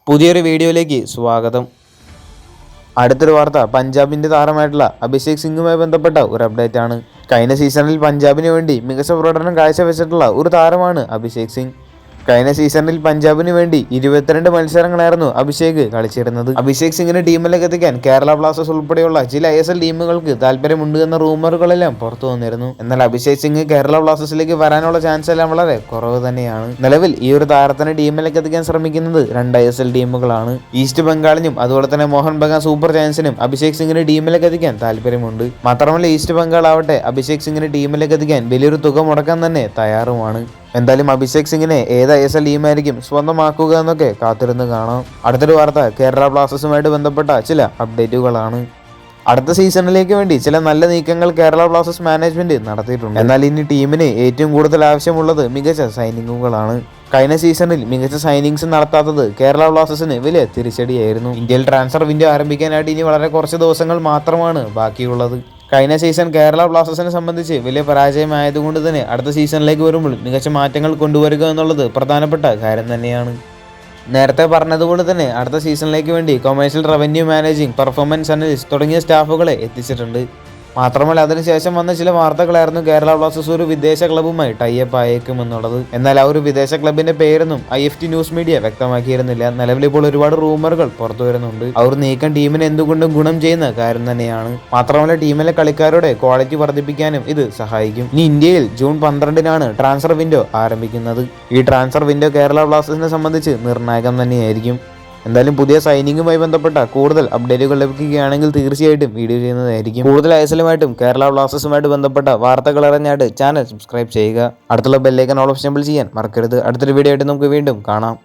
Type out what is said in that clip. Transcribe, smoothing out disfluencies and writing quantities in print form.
പുതിയൊരു വീഡിയോയിലേക്ക് സ്വാഗതം. അടുത്തൊരു വാർത്ത പഞ്ചാബിൻ്റെ താരമായിട്ടുള്ള അഭിഷേക് സിംഗുമായി ബന്ധപ്പെട്ട ഒരു അപ്ഡേറ്റ് ആണ്. കഴിഞ്ഞ സീസണിൽ പഞ്ചാബിന് വേണ്ടി മികച്ച പ്രകടനം കാഴ്ചവെച്ചിട്ടുള്ള ഒരു താരമാണ് അഭിഷേക് സിംഗ്. കഴിഞ്ഞ സീസണിൽ പഞ്ചാബിന് വേണ്ടി 22 മത്സരങ്ങളായിരുന്നു അഭിഷേക് കളിച്ചിരുന്നത്. അഭിഷേക് സിംഗിനെ ടീമിലേക്ക് എത്തിക്കാൻ കേരള ബ്ലാസ്റ്റേഴ്സ് ഉൾപ്പെടെയുള്ള ചില ISL ടീമുകൾക്ക് താല്പര്യമുണ്ട് എന്ന റൂമറുകളെല്ലാം പുറത്തു വന്നിരുന്നു. എന്നാൽ അഭിഷേക് സിംഗ് കേരള ബ്ലാസ്റ്റേഴ്സിലേക്ക് വരാനുള്ള ചാൻസ് എല്ലാം വളരെ കുറവ് തന്നെയാണ്. നിലവിൽ ഈ ഒരു താരത്തിനെ ടീമിലേക്ക് എത്തിക്കാൻ ശ്രമിക്കുന്നത് 2 ISL ടീമുകളാണ്. ഈസ്റ്റ് ബംഗാളിനും അതുപോലെ തന്നെ മോഹൻ ബഗാൻ സൂപ്പർ ജയൻസിനും അഭിഷേക് സിംഗിനെ ടീമിലേക്ക് എത്തിക്കാൻ താല്പര്യമുണ്ട്. മാത്രമല്ല ഈസ്റ്റ് ബംഗാൾ ആവട്ടെ അഭിഷേക് സിംഗിനെ ടീമിലേക്ക് എത്തിക്കാൻ വലിയൊരു തുക മുടക്കാൻ തന്നെ തയ്യാറുമാണ്. എന്തായാലും അഭിഷേക് സിംഗിനെ ഏത് ISL ടീമായിരിക്കും സ്വന്തമാക്കുക എന്നൊക്കെ കാത്തിരുന്ന് കാണാം. അടുത്തൊരു വാർത്ത കേരള ബ്ലാസ്റ്റേഴ്സുമായിട്ട് ബന്ധപ്പെട്ട ചില അപ്ഡേറ്റുകളാണ്. അടുത്ത സീസണിലേക്ക് വേണ്ടി ചില നല്ല നീക്കങ്ങൾ കേരള ബ്ലാസ്റ്റേഴ്സ് മാനേജ്മെന്റ് നടത്തിയിട്ടുണ്ട്. എന്നാൽ ഇനി ടീമിന് ഏറ്റവും കൂടുതൽ ആവശ്യമുള്ളത് മികച്ച സൈനിങ്ങുകളാണ്. കഴിഞ്ഞ സീസണിൽ മികച്ച സൈനിങ്സ് നടത്താത്തത് കേരള ബ്ലാസ്റ്റേഴ്സിന് വലിയ തിരിച്ചടിയായിരുന്നു. ഇന്ത്യയിൽ ട്രാൻസ്ഫർ വിൻഡോ ആരംഭിക്കാനായിട്ട് ഇനി വളരെ കുറച്ച് ദിവസങ്ങൾ മാത്രമാണ് ബാക്കിയുള്ളത്. കഴിഞ്ഞ സീസൺ കേരള ബ്ലാസ്റ്റേഴ്സിനെ സംബന്ധിച്ച് വലിയ പരാജയമായതുകൊണ്ട് തന്നെ അടുത്ത സീസണിലേക്ക് വരുമ്പോൾ മികച്ച മാറ്റങ്ങൾ കൊണ്ടുവരിക എന്നുള്ളത് പ്രധാനപ്പെട്ട കാര്യം തന്നെയാണ്. നേരത്തെ പറഞ്ഞതുപോലെ തന്നെ അടുത്ത സീസണിലേക്ക് വേണ്ടി commercial revenue managing performance analyst തുടങ്ങിയ സ്റ്റാഫുകളെ എത്തിച്ചിട്ടുണ്ട്. മാത്രമല്ല അതിനുശേഷം വന്ന ചില വാർത്തകളായിരുന്നു കേരള ബ്ലാസ്റ്റേഴ്സ് ഒരു വിദേശ ക്ലബ്ബുമായി ടൈപ്പ് ആയേക്കുമെന്നുള്ളത്. എന്നാൽ ആ ഒരു വിദേശ ക്ലബിന്റെ പേരൊന്നും IFT ന്യൂസ് മീഡിയ വ്യക്തമാക്കിയിരുന്നില്ല. നിലവിൽ ഇപ്പോൾ ഒരുപാട് റൂമറുകൾ പുറത്തു വരുന്നുണ്ട്. അവർ നീക്കം ടീമിന് എന്തുകൊണ്ടും ഗുണം ചെയ്യുന്ന കാര്യം തന്നെയാണ്. മാത്രമല്ല ടീമിലെ കളിക്കാരുടെ ക്വാളിറ്റി വർദ്ധിപ്പിക്കാനും ഇത് സഹായിക്കും. ഇനി ഇന്ത്യയിൽ ജൂൺ 12-നാണ് ട്രാൻസ്ഫർ വിൻഡോ ആരംഭിക്കുന്നത്. ഈ ട്രാൻസ്ഫർ വിൻഡോ കേരള ബ്ലാസ്റ്റേഴ്സിനെ സംബന്ധിച്ച് നിർണായകം തന്നെയായിരിക്കും. എന്തായാലും പുതിയ സൈനിങ്ങുമായി ബന്ധപ്പെട്ട കൂടുതൽ അപ്ഡേറ്റുകൾ ലഭിക്കുകയാണെങ്കിൽ തീർച്ചയായിട്ടും വീഡിയോ ചെയ്യുന്നതായിരിക്കും. കൂടുതൽ ISLുമായിട്ടും കേരള ബ്ലാസ്റ്റേഴ്സുമായിട്ട് ബന്ധപ്പെട്ട വാർത്തകൾ അറിഞ്ഞായിട്ട് ചാനൽ സബ്സ്ക്രൈബ് ചെയ്യുക. അടുത്തുള്ള ബെല്ലൈക്കൺ ഓൾ ഓപ്ഷൻ ചെയ്യാൻ മറക്കരുത്. അടുത്തൊരു വീഡിയോ ആയിട്ട് നമുക്ക് വീണ്ടും കാണാം.